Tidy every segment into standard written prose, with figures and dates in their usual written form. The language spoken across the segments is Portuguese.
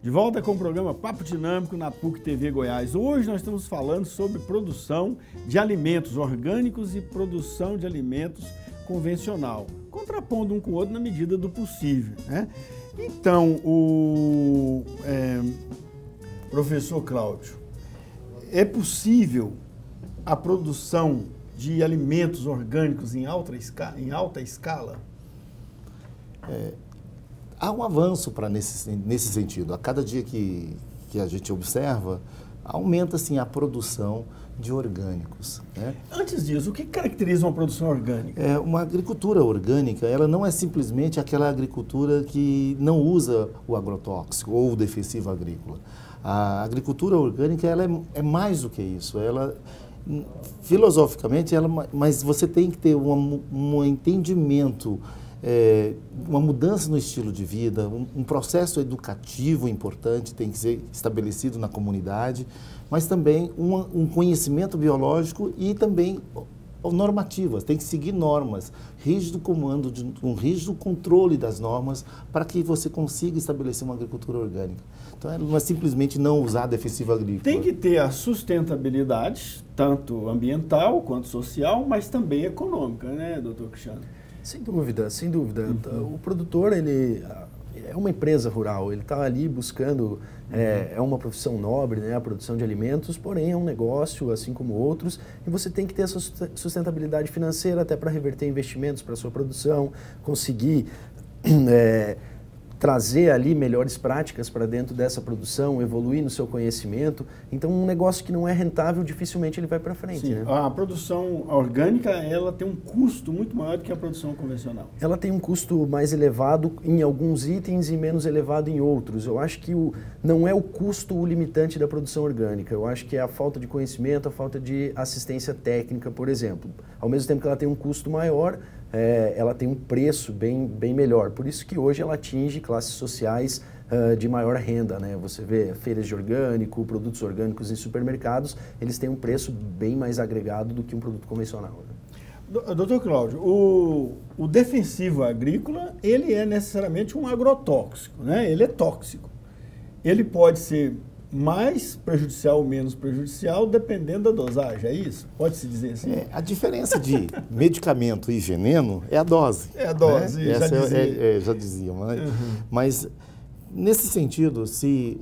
De volta com o programa Papo Dinâmico na PUC TV Goiás. Hoje nós estamos falando sobre produção de alimentos orgânicos e produção de alimentos convencional, contrapondo um com o outro na medida do possível, né? Então, professor Cláudio, é possível a produção de alimentos orgânicos em alta escala? Há um avanço nesse sentido. A cada dia que a gente observa, aumenta assim, a produção de orgânicos, né? Antes disso, o que caracteriza uma produção orgânica? Uma agricultura orgânica, ela não é simplesmente aquela agricultura que não usa o agrotóxico ou o defensivo agrícola. A agricultura orgânica ela é mais do que isso. Ela, filosoficamente, mas você tem que ter um entendimento, uma mudança no estilo de vida, um processo educativo importante tem que ser estabelecido na comunidade, mas também um conhecimento biológico e também normativas, tem que seguir normas, rígido comando, um rígido controle das normas para que você consiga estabelecer uma agricultura orgânica. Então, não é simplesmente não usar defensivo agrícola. Tem que ter a sustentabilidade, tanto ambiental quanto social, mas também econômica, né, doutor Cristiano? Sem dúvida, sem dúvida. O produtor, ele é uma empresa rural, ele está ali buscando, é uma profissão nobre, né, a produção de alimentos, porém é um negócio, assim como outros, e você tem que ter essa sustentabilidade financeira até para reverter investimentos para a sua produção, conseguir trazer ali melhores práticas para dentro dessa produção, evoluir no seu conhecimento. Então, um negócio que não é rentável, dificilmente ele vai para frente. Sim, né? A produção orgânica, ela tem um custo muito maior do que a produção convencional. Ela tem um custo mais elevado em alguns itens e menos elevado em outros. Eu acho que não é o custo o limitante da produção orgânica. Eu acho que é a falta de conhecimento, a falta de assistência técnica, por exemplo. Ao mesmo tempo que ela tem um custo maior, ela tem um preço bem melhor. Por isso que hoje ela atinge classes sociais de maior renda, né? Você vê feiras de orgânico, produtos orgânicos em supermercados, eles têm um preço bem mais agregado do que um produto convencional, né? Doutor Cláudio, o defensivo agrícola, ele é necessariamente um agrotóxico, né? Ele é tóxico. Ele pode ser mais prejudicial ou menos prejudicial, dependendo da dosagem, é isso? Pode-se dizer assim? A diferença de medicamento e veneno é a dose. É a dose, né? já dizia. Mas, nesse sentido, se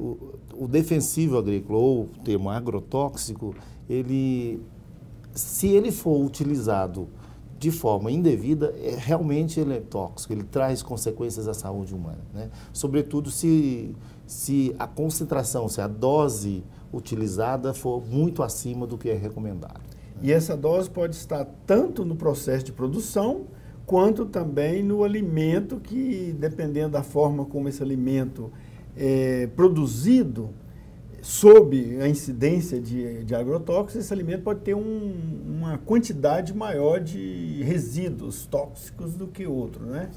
o defensivo agrícola ou o termo agrotóxico, se ele for utilizado de forma indevida, realmente ele é tóxico, ele traz consequências à saúde humana, né? Sobretudo se a concentração, se a dose utilizada for muito acima do que é recomendado. E essa dose pode estar tanto no processo de produção, quanto também no alimento que, dependendo da forma como esse alimento é produzido, sob a incidência de agrotóxicos, esse alimento pode ter uma quantidade maior de resíduos tóxicos do que outro, né?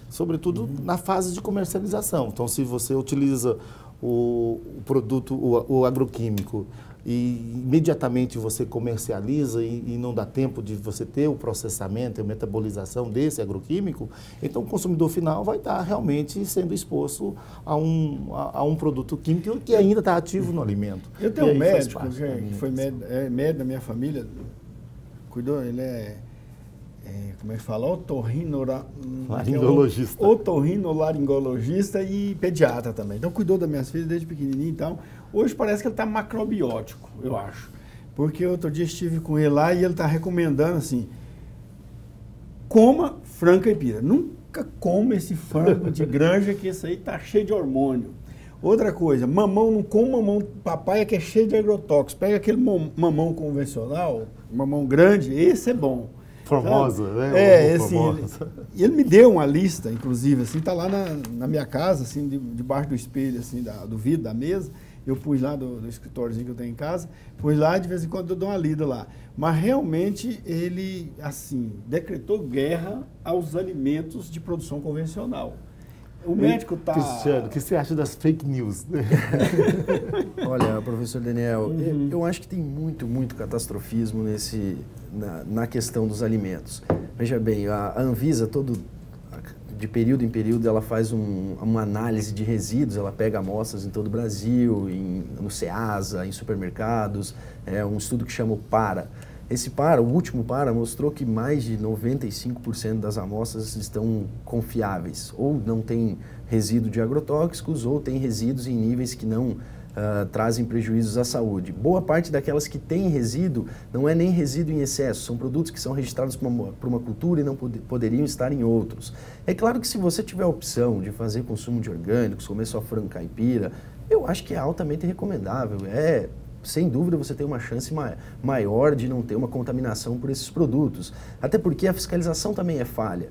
Sobretudo na fase de comercialização. Então, se você utiliza o produto, o agroquímico, e imediatamente você comercializa e não dá tempo de você ter o processamento e a metabolização desse agroquímico, então o consumidor final vai estar realmente sendo exposto a um produto químico que ainda está ativo no alimento. Eu tenho um médico que foi médico da minha família, cuidou, ele como é que fala? Laringologista. Otorrinolaringologista e pediatra também. Então, cuidou das minhas filhas desde pequenininho e tal. Hoje parece que ele está macrobiótico, eu acho. Porque outro dia estive com ele lá e ele está recomendando assim, coma frango caipira. Nunca coma esse frango de granja, que esse aí está cheio de hormônio. Outra coisa, mamão, não coma mamão papaya, que é cheio de agrotóxicos. Pega aquele mamão convencional, mamão grande, esse é bom. Formosa, né? Assim, ele me deu uma lista, inclusive, assim, tá lá na minha casa, assim, debaixo do espelho, assim, do vidro da mesa. Eu pus lá do escritóriozinho que eu tenho em casa, pus lá, de vez em quando eu dou uma lida lá. Mas realmente ele, assim, decretou guerra aos alimentos de produção convencional. O médico está... Cristiano, o que você acha das fake news? Olha, professor Daniel, eu acho que tem muito catastrofismo na questão dos alimentos. Veja bem, a Anvisa de período em período, ela faz uma análise de resíduos, ela pega amostras em todo o Brasil, no Ceasa, em supermercados, um estudo que chama o PARA. Esse PARA, o último PARA, mostrou que mais de 95% das amostras estão confiáveis, ou não tem resíduo de agrotóxicos, ou tem resíduos em níveis que não trazem prejuízos à saúde. Boa parte daquelas que têm resíduo não é nem resíduo em excesso, são produtos que são registrados por uma cultura e não poderiam estar em outros. É claro que se você tiver a opção de fazer consumo de orgânicos, comer só frango caipira, eu acho que é altamente recomendável. Sem dúvida você tem uma chance maior de não ter uma contaminação por esses produtos. Até porque a fiscalização também é falha.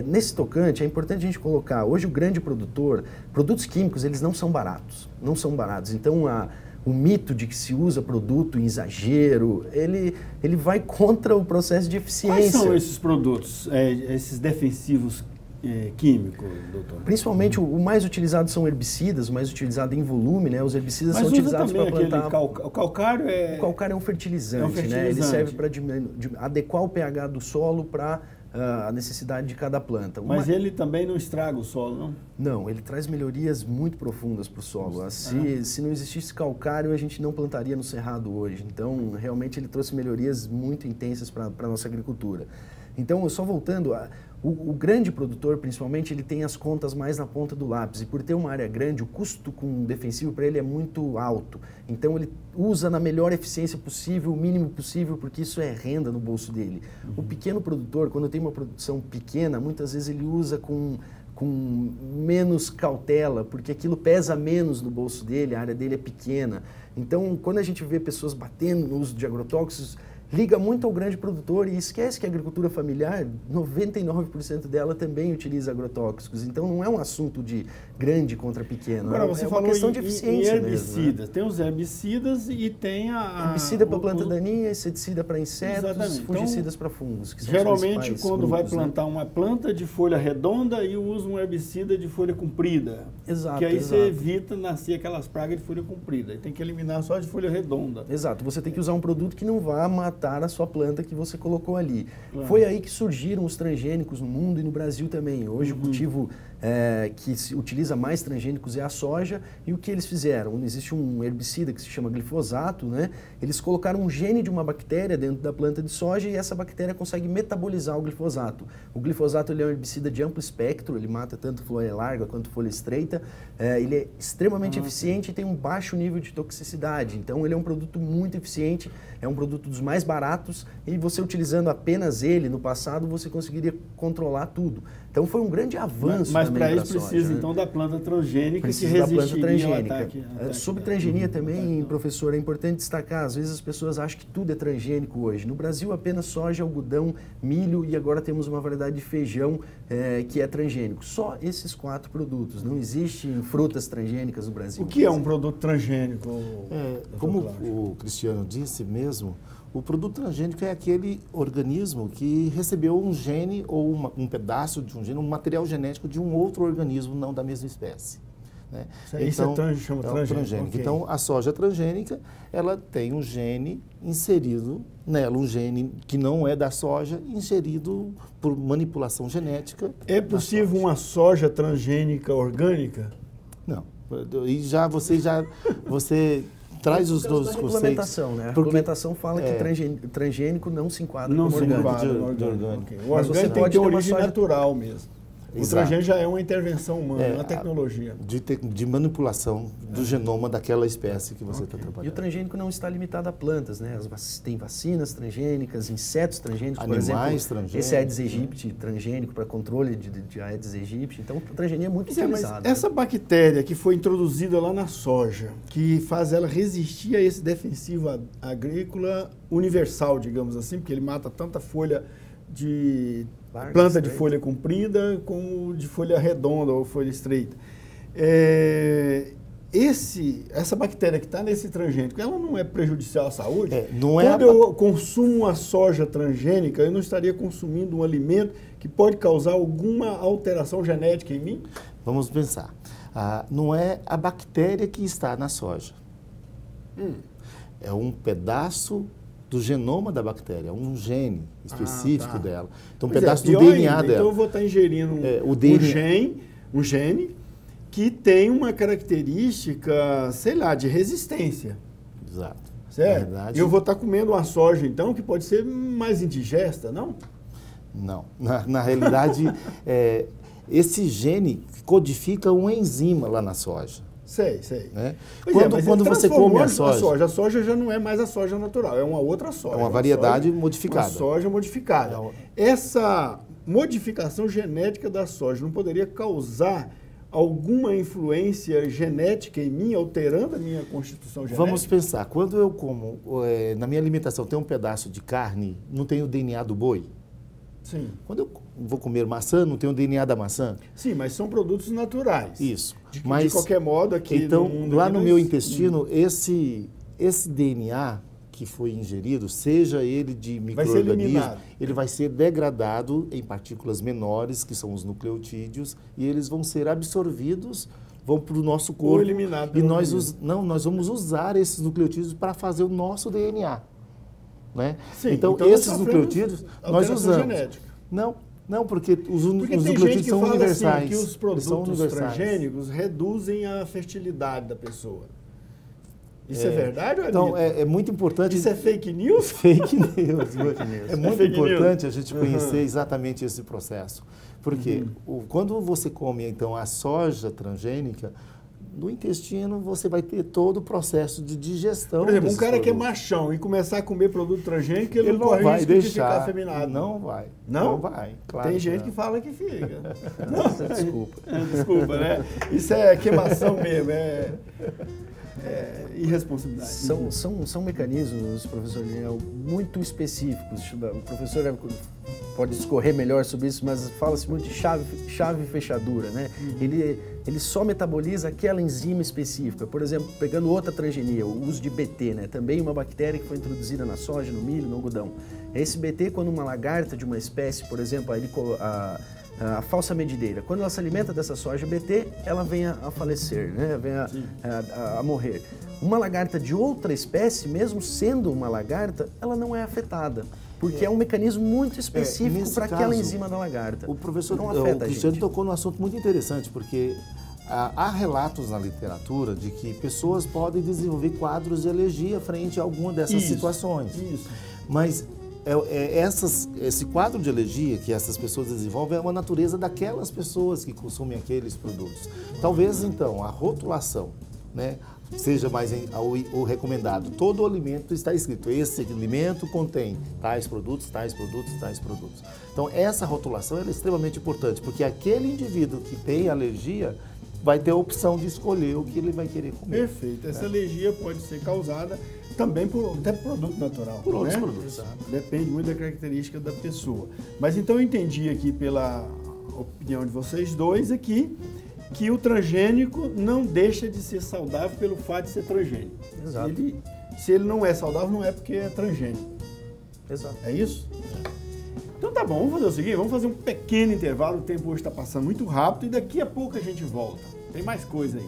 Nesse tocante, é importante a gente colocar, hoje o grande produtor, produtos químicos, eles não são baratos. Não são baratos. Então, o mito de que se usa produto em exagero, ele vai contra o processo de eficiência. Quais são esses produtos, esses defensivos químico, doutor? Principalmente o mais utilizado são herbicidas, o mais utilizado em volume, né? Os herbicidas são utilizados para plantar. O calcário é... O calcário é um fertilizante, né? Ele serve para adequar o pH do solo para a necessidade de cada planta. Mas ele também não estraga o solo, não? Não, ele traz melhorias muito profundas para o solo. Se não existisse calcário, a gente não plantaria no cerrado hoje. Então, realmente, ele trouxe melhorias muito intensas para a nossa agricultura. Então, só voltando, o grande produtor, principalmente, ele tem as contas mais na ponta do lápis. E por ter uma área grande, o custo com defensivo para ele é muito alto. Então, ele usa na melhor eficiência possível, o mínimo possível, porque isso é renda no bolso dele. O pequeno produtor, quando tem uma produção pequena, muitas vezes ele usa com menos cautela, porque aquilo pesa menos no bolso dele, a área dele é pequena. Então, quando a gente vê pessoas batendo no uso de agrotóxicos, liga muito ao grande produtor e esquece que a agricultura familiar, 99% dela também utiliza agrotóxicos. Então, não é um assunto de grande contra pequeno. Agora, você falou uma questão de eficiência em herbicidas. Mesmo, né? Tem os herbicidas e tem herbicida para planta daninha, inseticida para insetos, exatamente. Fungicidas para fungos. Que são geralmente, quando grupos, vai plantar uma planta de folha redonda e usa um herbicida de folha comprida. Exato. Que aí você evita nascer aquelas pragas de folha comprida. E tem que eliminar só de folha redonda. Exato. Você tem que usar um produto que não vá matar a sua planta que você colocou ali. Claro. Foi aí que surgiram os transgênicos no mundo e no Brasil também. Hoje o cultivo que se utiliza mais transgênicos é a soja, e o que eles fizeram? Existe um herbicida que se chama glifosato, né? Eles colocaram um gene de uma bactéria dentro da planta de soja e essa bactéria consegue metabolizar o glifosato. O glifosato ele é um herbicida de amplo espectro, ele mata tanto folha larga quanto folha estreita, ele é extremamente eficiente e tem um baixo nível de toxicidade, então ele é um produto muito eficiente, é um produto dos mais baratos e você utilizando apenas ele no passado você conseguiria controlar tudo. Então foi um grande avanço. Mas para isso precisa, né? Então, da planta transgênica precisa que resistiria ao ataque. Sobre transgenia também, professor, é importante destacar, às vezes as pessoas acham que tudo é transgênico hoje. No Brasil, apenas soja, algodão, milho e agora temos uma variedade de feijão que é transgênico. Só esses 4 produtos. Não existem frutas transgênicas no Brasil. O que é um produto transgênico? Como o Cristiano disse mesmo, o produto transgênico é aquele organismo que recebeu um gene ou um pedaço de um gene, um material genético de um outro organismo não da mesma espécie. Né? Isso então, chama transgênico. Okay. Então, a soja transgênica, ela tem um gene inserido nela, um gene que não é da soja, inserido por manipulação genética. É possível uma soja transgênica orgânica? Não. E você traz os dois conceitos. Regulamentação, né? A regulamentação fala que transgênico não se enquadra como orgânico. Okay. O orgânico tem que ter origem natural mesmo. O transgênico já é uma intervenção humana, uma tecnologia. De manipulação do genoma daquela espécie que você está trabalhando. E o transgênico não está limitado a plantas, né? Tem vacinas transgênicas, insetos transgênicos, animais por exemplo, transgênicos. Esse Aedes aegypti transgênico para controle de Aedes aegypti. Então, a transgenia é muito utilizada. Mas essa bactéria que foi introduzida lá na soja, que faz ela resistir a esse defensivo agrícola universal, digamos assim, porque ele mata tanta folha de planta de folha comprida como de folha redonda ou folha estreita. Essa bactéria que está nesse transgênico, ela não é prejudicial à saúde? Quando eu consumo uma soja transgênica, eu não estaria consumindo um alimento que pode causar alguma alteração genética em mim? Vamos pensar. Não é a bactéria que está na soja. É um pedaço do genoma da bactéria, um gene específico dela. Então, um Pois pedaço do pior DNA ainda. dela. Então, eu vou estar ingerindo um gene que tem uma característica, sei lá, de resistência. Exato. Certo? Na verdade, Eu vou estar comendo uma soja, então, que pode ser mais indigesta, não? Não. Na realidade, esse gene codifica uma enzima lá na soja. Sei. Né? Mas Quando ele você transformou come a soja... A soja já não é mais a soja natural, é uma outra soja. É uma variedade modificada. Uma soja modificada. Essa modificação genética da soja não poderia causar alguma influência genética em mim, alterando a minha constituição genética? Vamos pensar, quando eu como, na minha alimentação tem um pedaço de carne, não tem o DNA do boi? Sim. Quando eu vou comer maçã, não tem o DNA da maçã? Sim, mas são produtos naturais. Isso. De Mas, qualquer modo, aqui então, no mundo... lá no meu intestino, esse DNA que foi ingerido, seja ele de micro-organismo, ele vai ser degradado em partículas menores, que são os nucleotídeos, e eles vão ser absorvidos, vão para o nosso corpo. Ou eliminado. E nós vamos usar esses nucleotídeos para fazer o nosso DNA. Né? Sim, então esses nucleotídeos nós usamos. Genética. Não, porque os nucleotídeos são universais. Assim, que os produtos transgênicos reduzem a fertilidade da pessoa. Isso é verdade ou é Então, mito? é muito importante... Isso é fake news? Fake news. É muito importante a gente conhecer Uhum. exatamente esse processo. Porque quando você come, então, a soja transgênica, no intestino você vai ter todo o processo de digestão. Por exemplo, um cara produtos. que é machão e começar a comer produto transgênico, ele não não corre vai risco deixar, de ficar afeminado. Não vai. Não? Não vai, claro. Tem gente não. que fala que fica. Desculpa. Desculpa, né? Isso é queimação mesmo, é irresponsabilidade. São mecanismos, professor Daniel, muito específicos. O professor pode discorrer melhor sobre isso, mas fala-se muito de chave e fechadura, né? Ele só metaboliza aquela enzima específica. Por exemplo, pegando outra transgenia, o uso de BT, né? Também uma bactéria que foi introduzida na soja, no milho, no algodão. Esse BT, quando uma lagarta de uma espécie, por exemplo, a falsa medideira, quando ela se alimenta dessa soja BT, ela vem a falecer, né? Vem a morrer. Uma lagarta de outra espécie, mesmo sendo uma lagarta, ela não é afetada. Porque é um mecanismo muito específico para aquela enzima da lagarta. O professor não afeta o Cristiano tocou num assunto muito interessante, porque há relatos na literatura de que pessoas podem desenvolver quadros de alergia frente a alguma dessas situações. Isso. Mas esse quadro de alergia que essas pessoas desenvolvem é uma natureza daquelas pessoas que consomem aqueles produtos. Talvez, então, a rotulação, né, seja mais o recomendado. Todo o alimento está escrito, esse alimento contém tais produtos, tais produtos, tais produtos. Então, essa rotulação é extremamente importante, porque aquele indivíduo que tem alergia vai ter a opção de escolher o que ele vai querer comer. Perfeito. Essa alergia pode ser causada também até por produto natural. Por outros né? produtos. Depende muito da característica da pessoa. Mas então eu entendi aqui pela opinião de vocês dois aqui que o transgênico não deixa de ser saudável pelo fato de ser transgênico. Exato. Se ele não é saudável, não é porque é transgênico. Exato. É isso? Então tá bom, vamos fazer o seguinte, vamos fazer um pequeno intervalo, o tempo hoje está passando muito rápido e daqui a pouco a gente volta. Tem mais coisa aí.